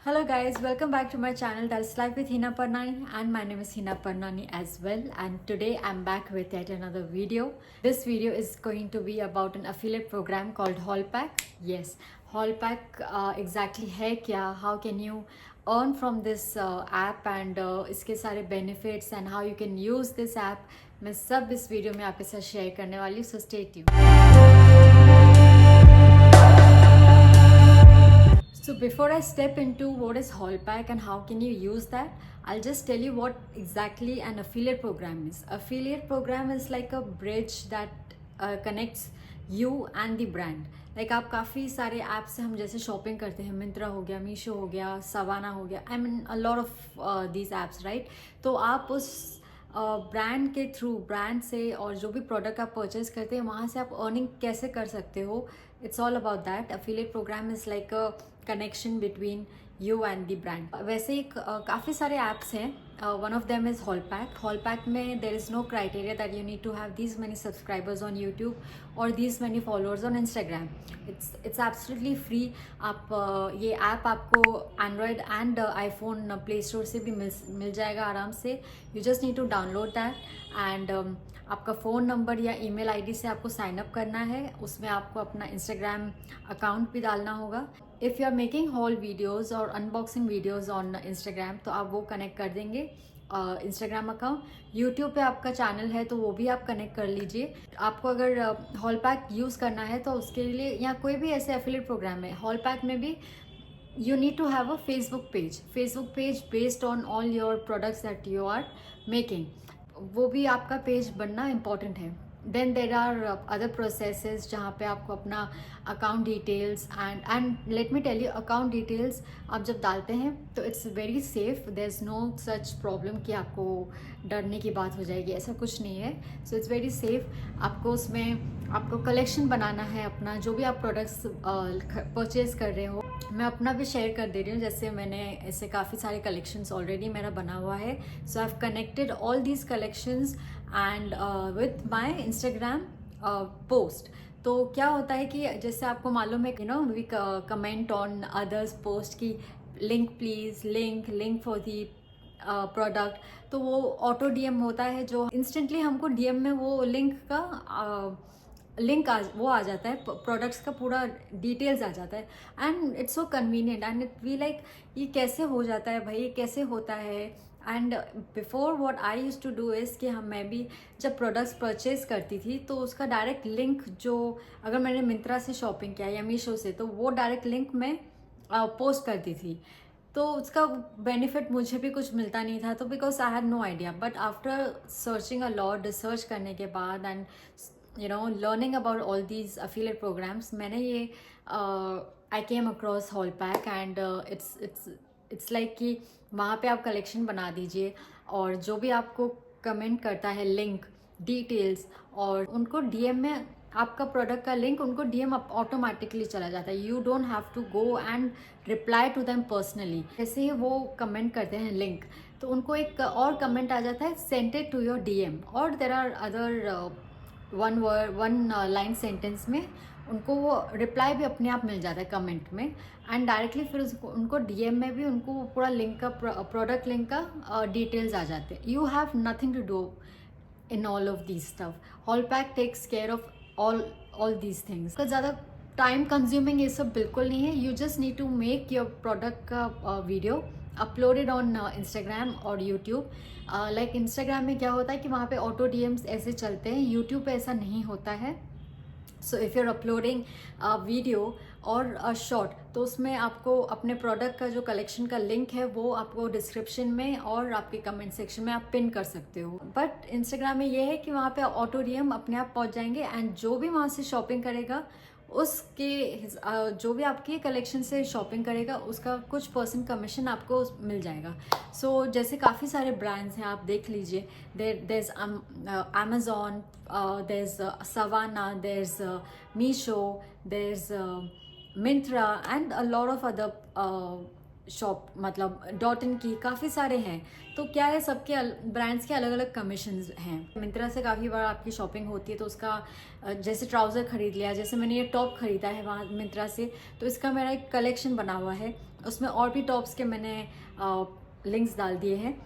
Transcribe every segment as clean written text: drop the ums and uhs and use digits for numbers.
Hello guys, welcome back to my channel That's Life with Hina Parnani, and my name is Hina Parnani as well, and today I'm back with yet another video. This video is going to be about an affiliate program called Hallpack. Yes, Hallpack exactly है क्या, how can you earn from this app and इसके सारे benefits and how you can use this app, मैं सब इस video में आपके साथ शेयर करने वाली हूँ, so stay tuned. So before I step into what is Hallpack and how can you use that, I'll just tell you what exactly an affiliate program is. Affiliate program is like a bridge that connects you and the brand. Like आप काफ़ी सारे app से हम जैसे shopping करते हैं, मिंत्रा हो गया, मीशो हो गया, सवाना हो गया, I mean a lot of these apps right. तो आप उस ब्रांड के थ्रू ब्रांड से और जो भी प्रोडक्ट आप परचेज करते हैं वहाँ से आप अर्निंग कैसे कर सकते हो, it's all about that. Affiliate programme is like a connection between you and the brand. वैसे ही काफ़ी सारे ऐप्स हैं. One of them is Hallpack. Hallpack में there is no criteria that you need to have these many subscribers on YouTube और these many followers on Instagram. It's absolutely free. आप ये app आपको Android and iPhone Play Store से भी मिल जाएगा आराम से. You just need to download that and आपका फ़ोन नंबर या ईमेल आईडी से आपको साइन अप करना है. उसमें आपको अपना इंस्टाग्राम अकाउंट भी डालना होगा. If you are making haul videos और अनबॉक्सिंग वीडियोज़ ऑन इंस्टाग्राम तो आप वो कनेक्ट कर देंगे इंस्टाग्राम अकाउंट. यूट्यूब पे आपका चैनल है तो वो भी आप कनेक्ट कर लीजिए. आपको अगर Hallpack यूज़ करना है तो उसके लिए या कोई भी ऐसे एफिलिएट प्रोग्राम है Hallpack में भी you need to have a Facebook page based on all your products that you are making. वो भी आपका पेज बनना इम्पॉर्टेंट है. Then there are other processes जहाँ पे आपको अपना account details and let me tell you, account details आप जब डालते हैं तो it's very safe. There is no such problem कि आपको डरने की बात हो जाएगी, ऐसा कुछ नहीं है. So it's very safe. आपको उसमें आपको कलेक्शन बनाना है अपना, जो भी आप प्रोडक्ट्स परचेज कर रहे हो. मैं अपना भी शेयर कर दे रही हूँ. जैसे मैंने ऐसे काफ़ी सारे कलेक्शंस ऑलरेडी मेरा बना हुआ है. So I have connected all these collections and with my Instagram post. तो क्या होता है कि जैसे आपको मालूम है, we comment on others post की link please, link for the product. तो वो ऑटो डीएम होता है जो इंस्टेंटली हमको डीएम में वो लिंक का वो आ जाता है, प्रोडक्ट्स का पूरा डिटेल्स आ जाता है. And it's so convenient and it we like ये कैसे हो जाता है भाई, ये कैसे होता है. And before what I use to do is कि मैं भी जब प्रोडक्ट्स परचेज करती थी तो उसका डायरेक्ट लिंक, जो अगर मैंने मिंत्रा से शॉपिंग किया या मीशो से, तो वो डायरेक्ट लिंक मैं पोस्ट करती थी. तो उसका बेनिफिट मुझे भी कुछ मिलता नहीं था, तो because I had no idea. But after searching a lot, research करने के बाद and learning about all these affiliate programs, मैंने ये I came across Hallpack and it's like कि वहाँ पे आप कलेक्शन बना दीजिए और जो भी आपको कमेंट करता है लिंक डिटेल्स, और उनको डीएम में आपका प्रोडक्ट का लिंक उनको डीएम ऑटोमेटिकली चला जाता है. You don't have to go and reply to them personally. जैसे ही वो कमेंट करते हैं लिंक तो उनको एक और कमेंट आ जाता है, send it to your DM. और there are other one line sentence में उनको वो रिप्लाई भी अपने आप मिल जाता है कमेंट में. एंड डायरेक्टली फिर उनको डीएम में भी उनको पूरा लिंक का प्रोडक्ट लिंक का डिटेल्स आ जाते हैं. You have nothing to do in all of these stuff. Hallpack takes care of all these things. तो ज़्यादा टाइम कंज्यूमिंग ये सब बिल्कुल नहीं है. You just need to make your product का वीडियो, अपलोडेड ऑन इंस्टाग्राम और यूट्यूब. लाइक इंस्टाग्राम में क्या होता है कि वहाँ पे ऑटो डीएम्स ऐसे चलते हैं, यूट्यूब पे ऐसा नहीं होता है. So if you are uploading video और शॉर्ट तो उसमें आपको अपने प्रोडक्ट का जो कलेक्शन का लिंक है वो आपको डिस्क्रिप्शन में और आपके कमेंट सेक्शन में आप पिन कर सकते हो. बट इंस्टाग्राम में ये है कि वहाँ पे ऑटो डीएम अपने आप पहुँच जाएंगे एंड जो भी वहाँ से शॉपिंग करेगा उसके जो भी आपकी कलेक्शन से शॉपिंग करेगा उसका कुछ परसेंट कमीशन आपको मिल जाएगा. सो जैसे काफ़ी सारे ब्रांड्स हैं, आप देख लीजिए. There is Amazon, there is Savana, there is Meesho, there is Myntra and a lot of other shop, मतलब डॉट इन की काफ़ी सारे हैं. तो क्या है, सबके ब्रांड्स के अलग अलग कमीशंस हैं. मिंत्रा से काफ़ी बार आपकी शॉपिंग होती है तो उसका जैसे ट्राउज़र ख़रीद लिया, जैसे मैंने ये टॉप ख़रीदा है वहाँ मिंत्रा से, तो इसका मेरा एक कलेक्शन बना हुआ है उसमें और भी टॉप्स के मैंने लिंक्स डाल दिए हैं,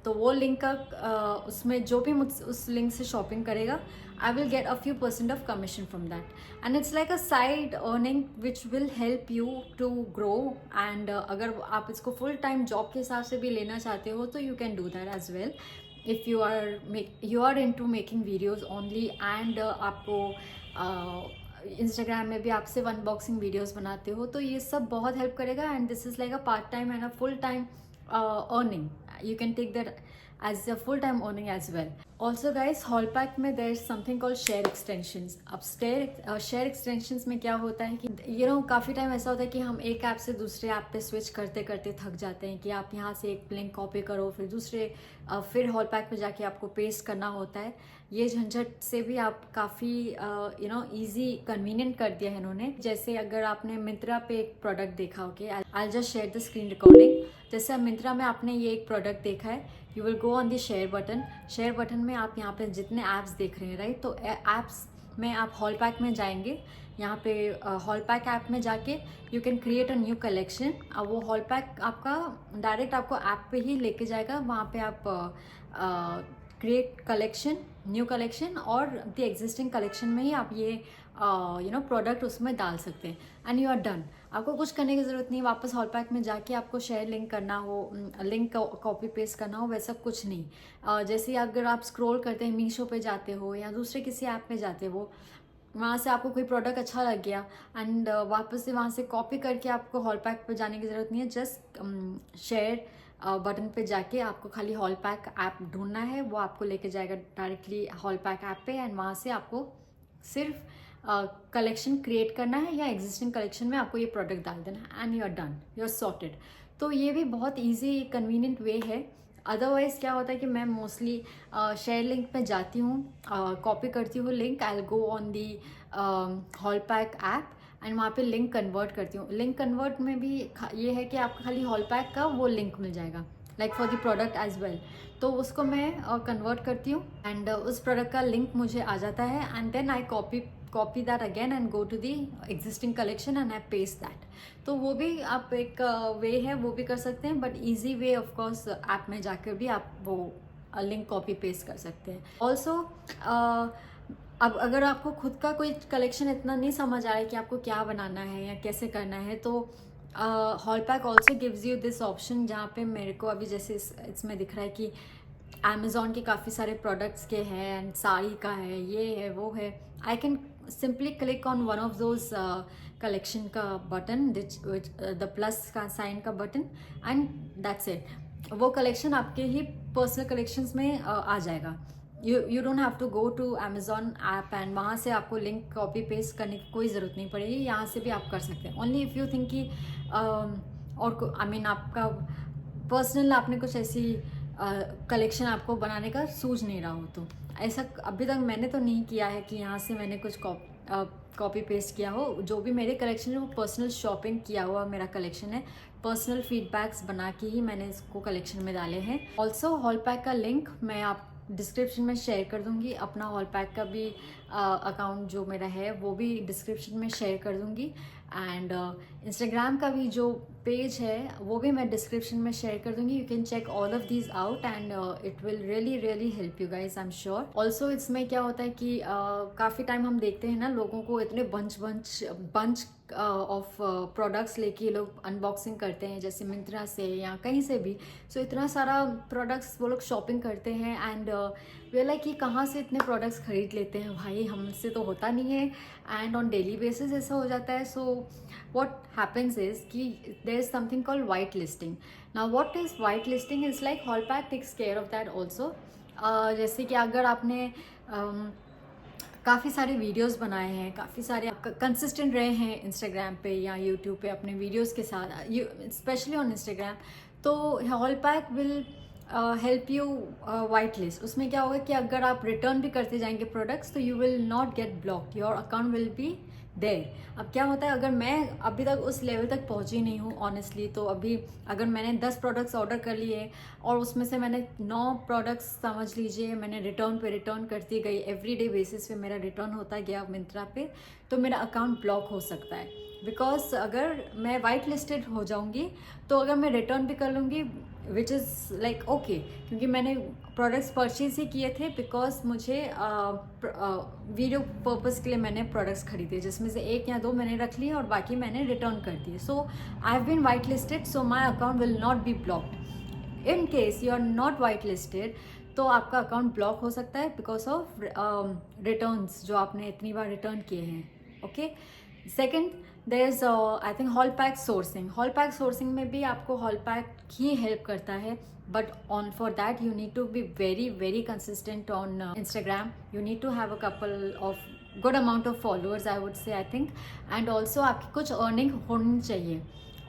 तो वो लिंक का उसमें जो भी मुझ उस लिंक से शॉपिंग करेगा, I will get a few % of commission from that, and it's like a side earning which will help you to grow. And अगर आप इसको फुल टाइम जॉब के हिसाब से भी लेना चाहते हो तो you can do that as well, if you are into making videos only, and आपको इंस्टाग्राम में भी आप सिर्फ अनबॉक्सिंग वीडियोस बनाते हो, तो ये सब बहुत हेल्प करेगा। And this is like a part time and a full time earning, you can take that as a full-time earning as well. Also guys, Hallpack में there is something called share extensions. अब share extensions में क्या होता है कि काफ़ी time ऐसा होता है कि हम एक ऐप से दूसरे ऐप पे स्विच करते करते थक जाते हैं, कि आप यहाँ से एक लिंक कॉपी करो, फिर दूसरे फिर Hallpack पे जाके आपको पेस्ट करना होता है। ये झंझट से भी आप काफ़ी ईजी कन्वीनियंट कर दिया है इन्होंने। जैसे अगर आपने मिंत्रा पे एक प्रोडक्ट देखा हो, कि I just share the screen recording. जैसे मिंत्रा में आपने ये एक प्रोडक्ट देखा है, you will go on the share button में आप यहाँ पे जितने ऐप्स देख रहे हैं राइट, तो ऐप्स में आप Hallpack में जाएंगे, यहाँ पे Hallpack ऐप में जाके you can create a new collection. अब वो Hallpack आपका डायरेक्ट आपको ऐप पे ही लेके जाएगा, वहाँ पे आप क्रिएट कलेक्शन, न्यू कलेक्शन, और द एग्जिस्टिंग कलेक्शन में ही आप ये प्रोडक्ट उसमें डाल सकते हैं, एंड यू आर डन। आपको कुछ करने की ज़रूरत नहीं, वापस Hallpack में जाके आपको शेयर लिंक करना हो, लिंक कॉपी पेस्ट करना हो, वैसा कुछ नहीं। जैसे अगर आप स्क्रॉल करते हैं, मीशो पे जाते हो या दूसरे किसी ऐप में जाते हो, वहाँ से आपको कोई प्रोडक्ट अच्छा लग गया, एंड वापस से वहाँ से कॉपी करके आपको Hallpack पे जाने की ज़रूरत नहीं है। जस्ट शेयर बटन पे जाके आपको खाली Hallpack ऐप ढूंढना है, वो आपको लेके जाएगा डायरेक्टली Hallpack ऐप पे, एंड वहाँ से आपको सिर्फ कलेक्शन क्रिएट करना है या एग्जिस्टिंग कलेक्शन में आपको ये प्रोडक्ट डाल देना है, and you are done, you are sorted. तो ये भी बहुत ईजी कन्वीनियंट वे है। अदरवाइज़ क्या होता है कि मैं मोस्टली शेयर लिंक पे जाती हूँ, कॉपी करती हूँ link, I will go on the Hallpack app, and वहाँ पे लिंक कन्वर्ट करती हूँ। लिंक कन्वर्ट में भी ये है कि आपको खाली Hallpack का वो लिंक मिल जाएगा, like for the product as well, तो उसको मैं कन्वर्ट करती हूँ, एंड उस प्रोडक्ट का लिंक मुझे आ जाता है, and then I copy that again and go to the existing collection and I paste that. तो वो भी आप एक वे है, वो भी कर सकते हैं, but easy way of course app में जाकर भी आप वो लिंक कॉपी पेस्ट कर सकते हैं। ऑल्सो अब अगर आपको खुद का कोई कलेक्शन इतना नहीं समझ आ रहा है कि आपको क्या बनाना है या कैसे करना है, तो Hallpack also gives you this option, जहाँ पे मेरे को अभी जैसे इसमें दिख रहा है कि Amazon के काफ़ी सारे प्रोडक्ट्स के हैं, एंड साड़ी का है, ये है वो है। I can simply click on one of those collection का बटन, द प्लस का साइन का बटन, एंड दैट्स इट। वो कलेक्शन आपके ही पर्सनल कलेक्शंस में आ जाएगा। You don't have to go to Amazon app and वहाँ से आपको लिंक कॉपी पेस्ट करने की कोई ज़रूरत नहीं पड़ेगी, यहाँ से भी आप कर सकते हैं। ओनली इफ़ यू थिंक कि और आई मीन आपका पर्सनल आपने कुछ ऐसी कलेक्शन आपको बनाने का सूझ नहीं रहा हो, तो ऐसा अभी तक मैंने तो नहीं किया है कि यहाँ से मैंने कुछ कॉपी पेस्ट किया हो। जो भी मेरे कलेक्शन है वो पर्सनल शॉपिंग किया हुआ मेरा कलेक्शन है, पर्सनल फीडबैक्स बना के ही मैंने इसको कलेक्शन में डाले हैं। ऑल्सो Hallpack का लिंक मैं आप डिस्क्रिप्शन में शेयर कर दूंगी, अपना Hallpack का भी अकाउंट जो मेरा है वो भी डिस्क्रिप्शन में शेयर कर दूंगी, एंड इंस्टाग्राम का भी जो पेज है वो भी मैं डिस्क्रिप्शन में शेयर कर दूंगी। You can check all of these out, and it will really help you guys, I am sure. Also इसमें क्या होता है कि काफ़ी टाइम हम देखते हैं ना, लोगों को इतने बंच ऑफ प्रोडक्ट्स लेके लोग अनबॉक्सिंग करते हैं, जैसे मिंत्रा से या कहीं से भी। सो इतना सारा प्रोडक्ट्स वो लोग शॉपिंग करते हैं, एंड वे लाइक कि कहाँ से इतने प्रोडक्ट्स खरीद लेते हैं भाई, हमसे तो होता नहीं है, एंड ऑन डेली बेसिस ऐसा हो जाता है। सो what happens is कि there is something called white listing. Now what is white listing is like Hallpack takes care of that also. जैसे कि अगर आपने काफ़ी सारे वीडियोस बनाए हैं, काफ़ी सारे कंसिस्टेंट रहे हैं इंस्टाग्राम पे या यूट्यूब पे अपने वीडियोस के साथ, स्पेशली ऑन इंस्टाग्राम, तो Hallpack will help you white list. उसमें क्या होगा कि अगर आप रिटर्न भी करते जाएंगे प्रोडक्ट्स, तो you will not get block, your account will be there. अब क्या होता है, अगर मैं अभी तक उस लेवल तक पहुंची नहीं हूँ ऑनेस्टली, तो अभी अगर मैंने 10 प्रोडक्ट्स ऑर्डर कर लिए और उसमें से मैंने 9 प्रोडक्ट्स समझ लीजिए मैंने रिटर्न करती गई, एवरीडे बेसिस पे मेरा रिटर्न होता गया मिंत्रा पे, तो मेरा अकाउंट ब्लॉक हो सकता है। बिकॉज अगर मैं वाइट लिस्टेड हो जाऊंगी तो अगर मैं रिटर्न भी कर लूँगी विच इज़ लाइक ओके, क्योंकि मैंने प्रोडक्ट्स परचेज ही किए थे बिकॉज मुझे वीडियो पर्पज़ के लिए मैंने प्रोडक्ट्स खरीदे, जिसमें से 1 या 2 मैंने रख लिए और बाकी मैंने रिटर्न कर दिए. So I have been white listed, so my account will not be blocked. In case you are not white listed तो आपका अकाउंट ब्लॉक हो सकता है बिकॉज ऑफ रिटर्न्स जो आपने इतनी बार रिटर्न किए हैं. Okay. Second, there is I think hall pack sourcing. Hall pack sourcing में भी आपको हॉल पैक ही हेल्प करता है, but on for that you need to be very very consistent on Instagram. You need to have a couple of good amount of followers I would say, I think. And also आपकी कुछ earning होनी चाहिए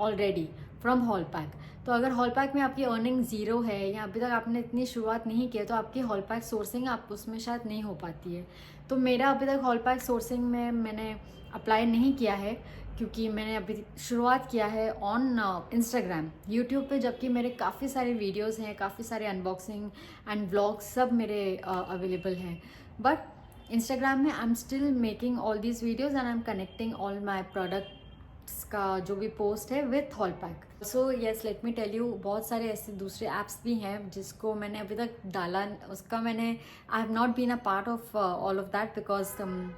already from hall pack. तो अगर hall pack में आपकी earning zero है या अभी तक आपने इतनी शुरुआत नहीं की है तो आपकी हॉल पैक सोर्सिंग आप उसमें शायद नहीं हो पाती है. तो मेरा अभी तक हॉल पैक सोर्सिंग में मैंने अप्लाई नहीं किया है क्योंकि मैंने अभी शुरुआत किया है ऑन इंस्टाग्राम. यूट्यूब पे जबकि मेरे काफ़ी सारे वीडियोस हैं, काफ़ी सारे अनबॉक्सिंग एंड व्लॉग्स सब मेरे अवेलेबल हैं, बट इंस्टाग्राम में I am still making all these videos and I am connecting all my products का जो भी पोस्ट है with hall pack. So yes, let me tell you, बहुत सारे ऐसे दूसरे ऐप्स भी हैं जिसको मैंने अभी तक डाला, उसका मैंने I have not been a part of all of that because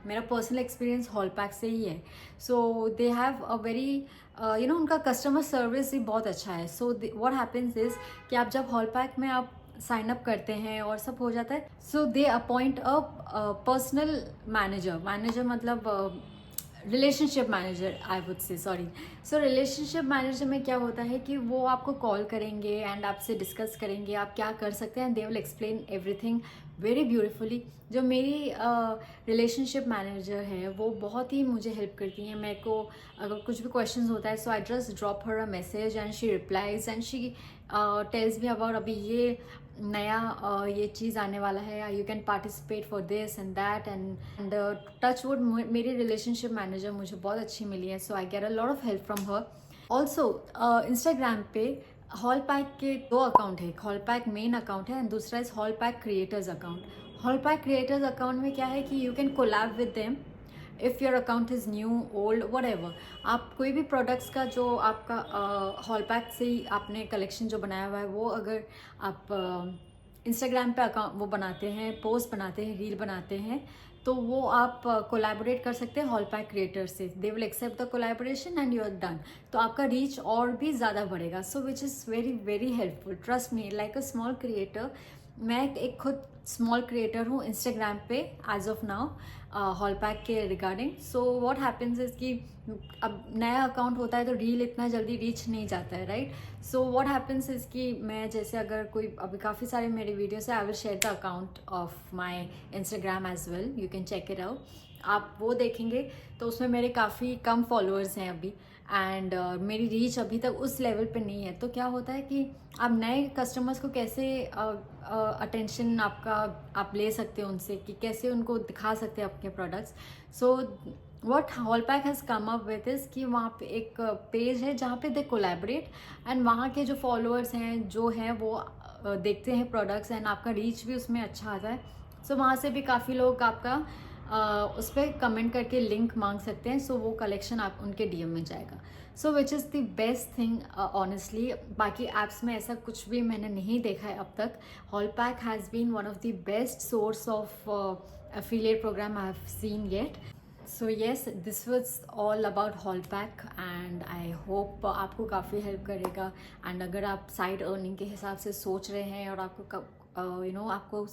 मेरा पर्सनल एक्सपीरियंस हॉल पैक से ही है. So they have a very you know, उनका कस्टमर सर्विस भी बहुत अच्छा है. सो व्हाट हैपेंस इज़ कि आप जब हॉल पैक में आप साइन अप करते हैं और सब हो जाता है, so they appoint a personal manager मतलब रिलेशनशिप मैनेजर आई वुड से, सॉरी. सो रिलेशनशिप मैनेजर में क्या होता है कि वो आपको कॉल करेंगे एंड आपसे डिस्कस करेंगे आप क्या कर सकते हैं. They will explain everything very beautifully. जो मेरी रिलेशनशिप मैनेजर है वो बहुत ही मुझे हेल्प करती हैं. मेरे को अगर कुछ भी क्वेश्चंस होता है so I just drop her a message and she replies and she tells me about अभी ये नया ये चीज़ आने वाला है, you can participate for this and that. And touch wood मेरी रिलेशनशिप मैनेजर मुझे बहुत अच्छी मिली है. So I get a lot of help from her. Also Instagram पे हॉल पैक के 2 अकाउंट है. हॉल पैक मेन अकाउंट है एंड दूसरा is hall pack creators account. Hall pack creators account में क्या है कि you can collab with them if your account is new old whatever. आप कोई भी प्रोडक्ट्स का जो आपका हॉल पैक से ही आपने कलेक्शन जो बनाया हुआ है वो अगर आप इंस्टाग्राम पे अकाउंट वो बनाते हैं, पोस्ट बनाते हैं, रील बनाते हैं, तो वो आप कोलैबोरेट कर सकते हैं हॉल पैक क्रिएटर से. They will accept the collaboration and you are done. तो आपका रीच और भी ज़्यादा बढ़ेगा. So which is very very helpful. Trust me, like a small creator, मैं एक खुद स्मॉल क्रिएटर हूँ इंस्टाग्राम पे as of now Hall Pack के regarding. So what happens is कि अब नया अकाउंट होता है तो रील इतना जल्दी रीच नहीं जाता है, right. So what happens is कि मैं जैसे अगर कोई अभी काफ़ी सारे मेरे वीडियोस है, I will share the account of my Instagram as well, you can check it out. आप वो देखेंगे तो उसमें मेरे काफ़ी कम फॉलोअर्स हैं अभी एंड मेरी रीच अभी तक उस लेवल पे नहीं है. तो क्या होता है कि आप नए कस्टमर्स को कैसे अटेंशन आपका आप ले सकते हो उनसे, कि कैसे उनको दिखा सकते हैं अपने products. So what hall pack has come up with is कि वहाँ पे एक पेज है जहाँ पे दे कोलैबोरेट एंड वहाँ के जो फॉलोअर्स हैं जो हैं वो देखते हैं प्रोडक्ट्स एंड आपका रीच भी उसमें अच्छा आता है. सो वहाँ से भी काफ़ी लोग आपका उस पर कमेंट करके लिंक मांग सकते हैं. सो वो कलेक्शन आप उनके डीएम में जाएगा. So which is the best thing honestly. बाकी ऐप्स में ऐसा कुछ भी मैंने नहीं देखा है अब तक. Hall pack has been one of the best source of affiliate program I have seen yet. So yes, this was all about hall pack and I hope आपको काफ़ी हेल्प करेगा. एंड अगर आप साइड अर्निंग के हिसाब से सोच रहे हैं और आपको यू नो आपको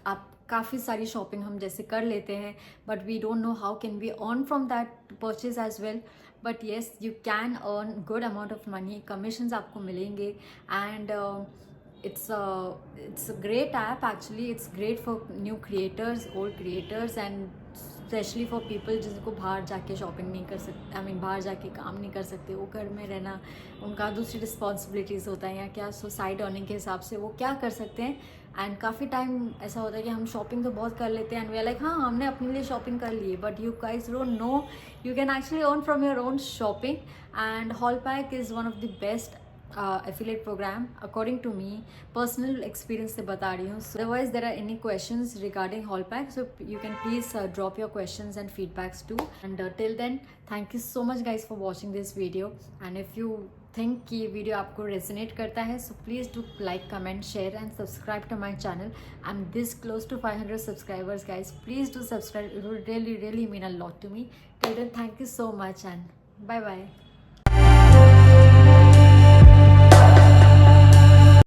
आप काफ़ी सारी शॉपिंग हम जैसे कर लेते हैं but we don't know how can we earn from that purchase as well. But yes, you can earn good amount of money. Commissions आपको मिलेंगे and it's a great app actually. It's great for new creators, old creators and specially for people जिनको बाहर जाके shopping नहीं कर सकते, I mean बाहर जाके काम नहीं कर सकते, वो घर में रहना उनका दूसरी रिस्पॉन्सिबिलिटीज़ होता है या क्या. सो साइड अर्निंग के हिसाब से वो क्या कर सकते हैं. एंड काफ़ी टाइम ऐसा होता है कि हम शॉपिंग तो बहुत कर लेते हैं एंड वी आर लाइक हाँ हमने अपने लिए शॉपिंग कर ली है, but you guys don't know you can actually earn from your own shopping. And hall pack is one of the best affiliate program according to me, personal experience से बता रही हूँ. So otherwise there are any questions regarding Hallpack, so you can please drop your questions and feedbacks too. And till then, thank you so much guys for watching this video. And if you think कि video आपको resonate करता है, so please do like, comment, share and subscribe to my channel. I'm this close to 500 subscribers guys. Please do subscribe. It would really mean a lot to me. Till then, thank you so much and bye bye.